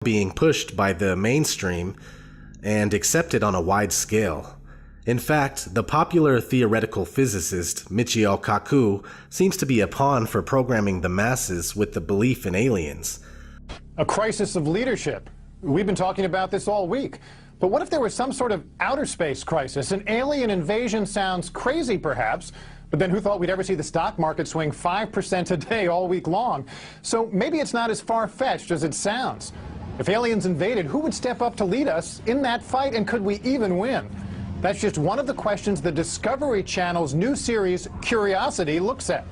being pushed by the mainstream and accepted on a wide scale. In fact, the popular theoretical physicist Mitchio carkoo seems to be a pawn for programming the masses with the belief in aliens. A crisis of leadership. We've been talking about this all week. But what if there was some sort of outer space crisis? An alien invasion sounds crazy, perhaps, but then who thought we'd ever see the stock market swing 5% a day all week long? So maybe it's not as far-fetched as it sounds. If aliens invaded, who would step up to lead us in that fight, and could we even win? That's just one of the questions the Discovery Channel's new series, Curiosity, looks at.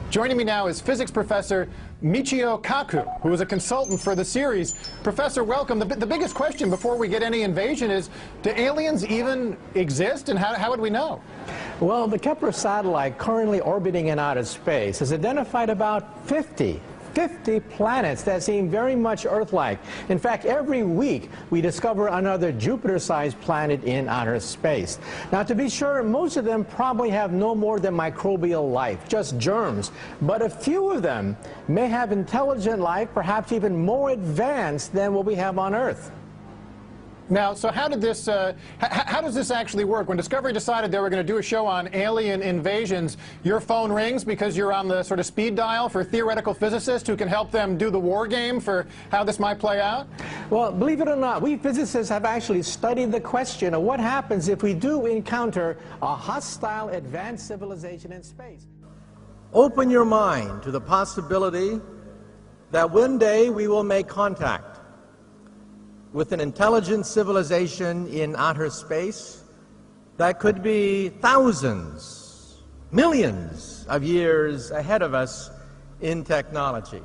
Joining me now is physics professor Mitchio, who is a consultant for the series. Professor, welcome. The biggest question before we get any invasion is, do aliens even exist, and how would we know? Well, the Kepler satellite currently orbiting in outer space has identified about 50 planets that seem very much Earth-like. In fact, every week we discover another Jupiter-sized planet in outer space. Now, to be sure, most of them probably have no more than microbial life, just germs. But a few of them may have intelligent life, perhaps even more advanced than what we have on Earth. Now, so how does this actually work? When Discovery decided they were going to do a show on alien invasions, your phone rings because you're on the sort of speed dial for theoretical physicists who can help them do the war game for how this might play out? Well, believe it or not, we physicists have actually studied the question of what happens if we do encounter a hostile advanced civilization in space. Open your mind to the possibility that one day we will make contact with an intelligent civilization in outer space that could be thousands, millions of years ahead of us in technology.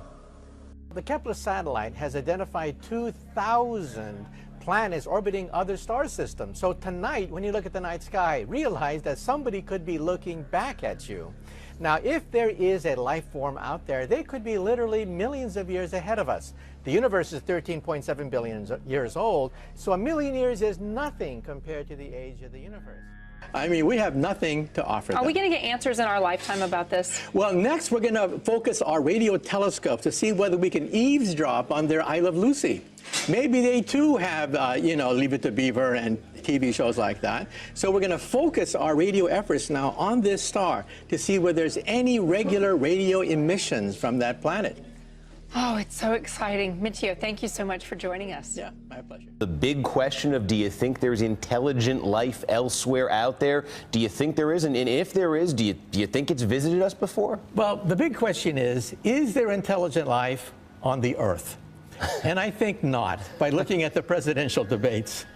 The Kepler satellite has identified 2,000 planets orbiting other star systems. So tonight, when you look at the night sky, realize that somebody could be looking back at you. Now, if there is a life form out there, they could be literally millions of years ahead of us. The universe is 13.7 billion years old, so a million years is nothing compared to the age of the universe. I mean, we have nothing to offer them. Are we going to get answers in our lifetime about this? Well, next we're going to focus our radio telescope to see whether we can eavesdrop on their I Love Lucy. Maybe they too have, Leave It to Beaver and TV shows like that. So we're going to focus our radio efforts now on this star to see whether there's any regular radio emissions from that planet. Oh, it's so exciting. Mitchio, thank you so much for joining us. Yeah, my pleasure. The big question of, do you think there's intelligent life elsewhere out there? Do you think there is? And if there is, do you think it's visited us before? Well, the big question is there intelligent life on the Earth? And I think not, by looking at the presidential debates.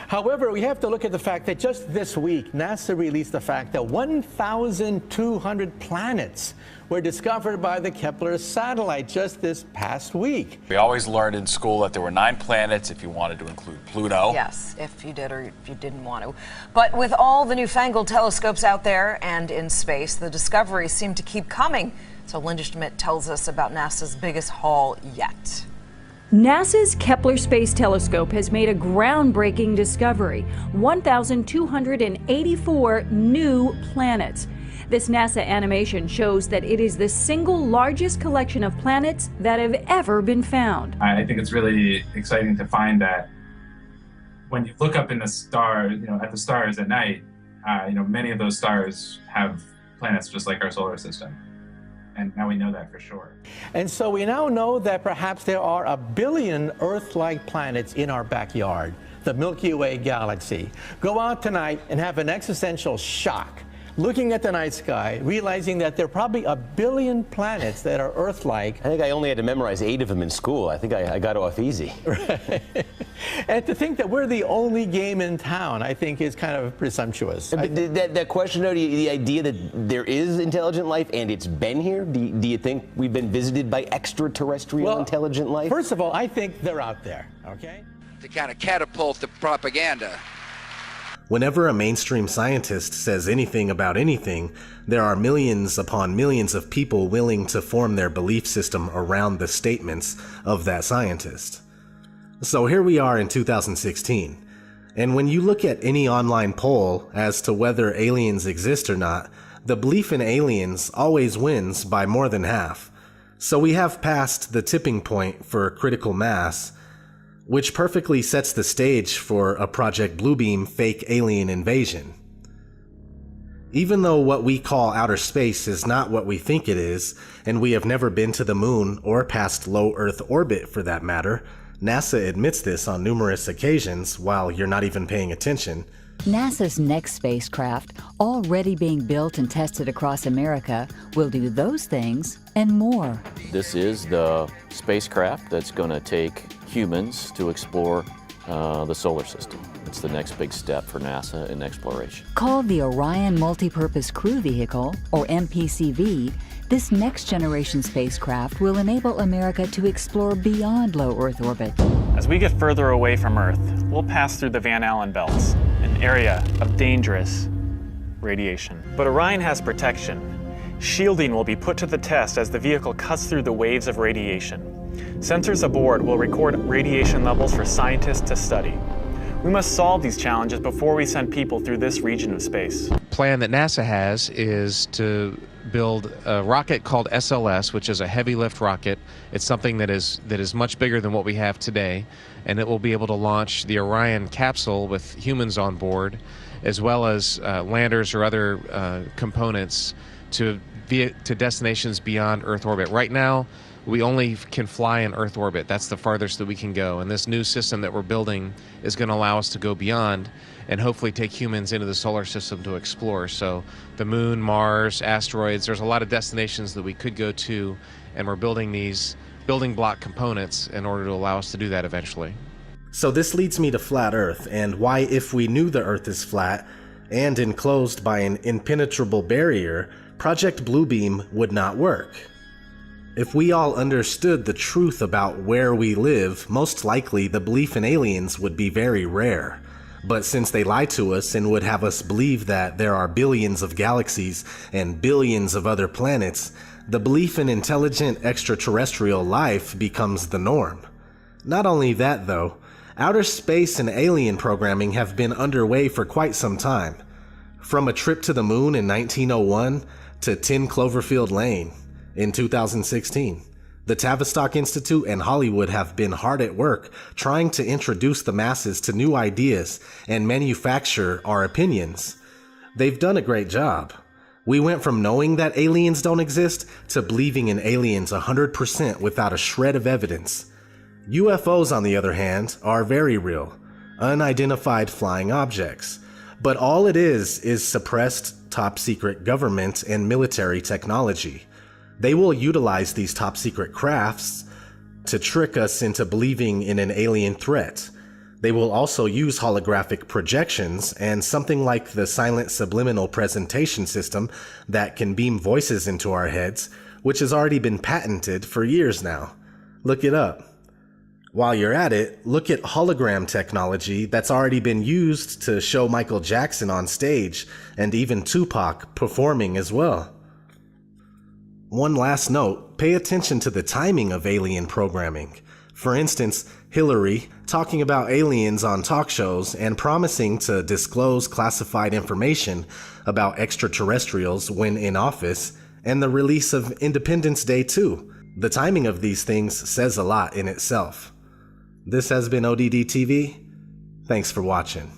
However, we have to look at the fact that just this week, NASA released the fact that 1,200 planets were discovered by the Kepler satellite just this past week. We always learned in school that there were 9 planets if you wanted to include Pluto. Yes, if you did or if you didn't want to. But with all the newfangled telescopes out there and in space, the discoveries seem to keep coming. So Linda Schmidt tells us about NASA's biggest haul yet. NASA's Kepler Space Telescope has made a groundbreaking discovery: 1,284 new planets. This NASA animation shows that it is the single largest collection of planets that have ever been found. I think it's really exciting to find that when you look up in the stars, at the stars at night, many of those stars have planets just like our solar system. And now we know that for sure. And so we now know that perhaps there are 1 billion Earth-like planets in our backyard, the Milky Way galaxy. Go out tonight and have an existential shock, looking at the night sky, realizing that there are probably 1 billion planets that are Earth-like. I think I only had to memorize 8 of them in school. I think I got off easy. Right. And to think that we're the only game in town, I think, is kind of presumptuous. That question, though, the idea that there is intelligent life and it's been here, do you think we've been visited by extraterrestrial intelligent life? First of all, I think they're out there, okay? To kind of catapult the propaganda. Whenever a mainstream scientist says anything about anything, there are millions upon millions of people willing to form their belief system around the statements of that scientist. So here we are in 2016, and when you look at any online poll as to whether aliens exist or not, the belief in aliens always wins by more than half. So we have passed the tipping point for critical mass. which perfectly sets the stage for a Project Bluebeam fake alien invasion. Even though what we call outer space is not what we think it is, and we have never been to the moon or past low Earth orbit for that matter, NASA admits this on numerous occasions while you're not even paying attention. NASA's next spacecraft, already being built and tested across America, will do those things and more. This is the spacecraft that's going to take humans to explore the solar system. It's the next big step for NASA in exploration. Called the Orion Multipurpose Crew Vehicle, or MPCV, this next-generation spacecraft will enable America to explore beyond low Earth orbit. As we get further away from Earth, we'll pass through the Van Allen belts, an area of dangerous radiation. But Orion has protection. Shielding will be put to the test as the vehicle cuts through the waves of radiation. Sensors aboard will record radiation levels for scientists to study. We must solve these challenges before we send people through this region of space. The plan that NASA has is to build a rocket called SLS, which is a heavy lift rocket. It's something that is much bigger than what we have today, and it will be able to launch the Orion capsule with humans on board, as well as landers or other components to destinations beyond Earth orbit. Right now, we only can fly in Earth orbit. That's the farthest that we can go. And this new system that we're building is going to allow us to go beyond and hopefully take humans into the solar system to explore. So the moon, Mars, asteroids, there's a lot of destinations that we could go to, and we're building these building block components in order to allow us to do that eventually. So this leads me to flat Earth, and why, if we knew the Earth is flat and enclosed by an impenetrable barrier, Project Bluebeam would not work. If we all understood the truth about where we live, most likely the belief in aliens would be very rare. But since they lie to us and would have us believe that there are billions of galaxies and billions of other planets, the belief in intelligent extraterrestrial life becomes the norm. Not only that though, outer space and alien programming have been underway for quite some time. From a trip to the moon in 1901 to 10 Cloverfield Lane in 2016. The Tavistock Institute and Hollywood have been hard at work trying to introduce the masses to new ideas and manufacture our opinions. They've done a great job. We went from knowing that aliens don't exist to believing in aliens 100% without a shred of evidence. UFOs, on the other hand, are very real, unidentified flying objects. But all it is suppressed top-secret government and military technology. They will utilize these top-secret crafts to trick us into believing in an alien threat. They will also use holographic projections and something like the silent subliminal presentation system that can beam voices into our heads, which has already been patented for years now. Look it up. While you're at it, look at hologram technology that's already been used to show Michael Jackson on stage and even Tupac performing as well. One last note, pay attention to the timing of alien programming. For instance, Hillary talking about aliens on talk shows and promising to disclose classified information about extraterrestrials when in office, and the release of Independence Day 2. The timing of these things says a lot in itself. This has been ODD TV. Thanks for watching.